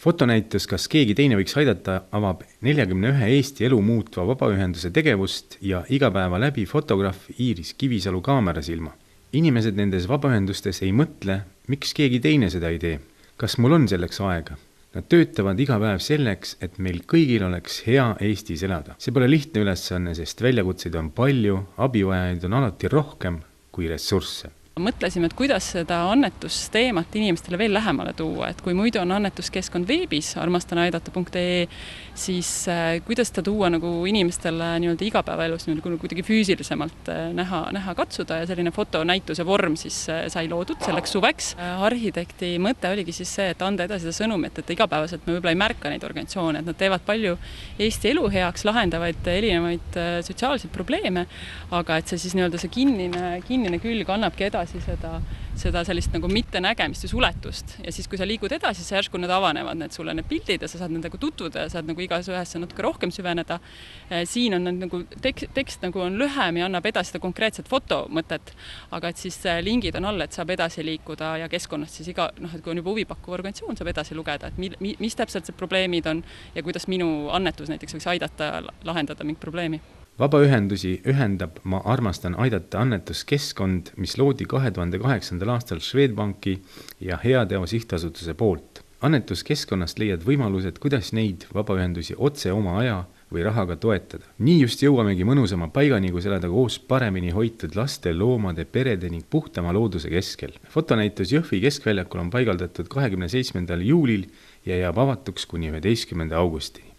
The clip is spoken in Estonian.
Fotonäitus Kas keegi teine võiks aidata avab 41 Eesti elu muutva vabaühenduse tegevust ja igapäeva läbi fotograaf Iiris Kivisalu kaamerasilma. Inimesed nendes vabaühendustes ei mõtle, miks keegi teine seda ei tee. Kas mul on selleks aega? Nad töötavad iga päev selleks, et meil kõigil oleks hea Eestis elada. See pole lihtne ülesanne, sest väljakutseid on palju, abivajajaid on alati rohkem kui ressursse. Mõtlesime, et kuidas seda annetusteemat inimestele veel lähemale tuua, et kui muidu on annetuskeskkond veebis armastanaidata.ee, siis kuidas ta tuua nagu inimestele nii-öelda igapäevaelus kuidagi füüsilisemalt näha katsuda ja selline fotonäituse vorm siis sai loodud selleks suveks. Arhitekti mõte oligi siis see, et anda edasi seda sõnumit, et igapäevaselt me võib-olla ei märka neid organisatsioone, et nad teevad palju Eesti elu heaks, lahendavaid erinevaid sotsiaalseid probleeme, aga et see siis nii-öelda see kinnine külg annabki edasi seda sellist nagu mittenägemist ja suletust. Ja siis, kui sa liigud edasi, siis järsku need avanevad sulle need pildid ja sa saad nendega tutvuda ja saad nagu igas ühesse natuke rohkem süveneda. Siin on nagu tekst nagu on lühem ja annab edasi seda konkreetset fotomõtet, aga et siis lingid on all, et saab edasi liikuda ja keskkonnast siis et kui on juba huvipakkuv organisatsioon, saab edasi lugeda, et mis täpselt see probleemid on ja kuidas minu annetus näiteks võiks aidata lahendada mingit probleemi. Vabaühendusi ühendab Ma armastan aidata annetuskeskkond, mis loodi 2008. aastal Swedbanki ja Heateo sihtasutuse poolt. Annetuskeskkonnast leiad võimalused, kuidas neid vabaühendusi otse oma aja või rahaga toetada. Nii just jõuamegi mõnusama paigani, kus elada koos paremini hoitud laste, loomade, perede ning puhtama looduse keskel. Fotonäitus Jõhvi keskväljakul on paigaldatud 27. juulil ja jääb avatuks kuni 11. augustini.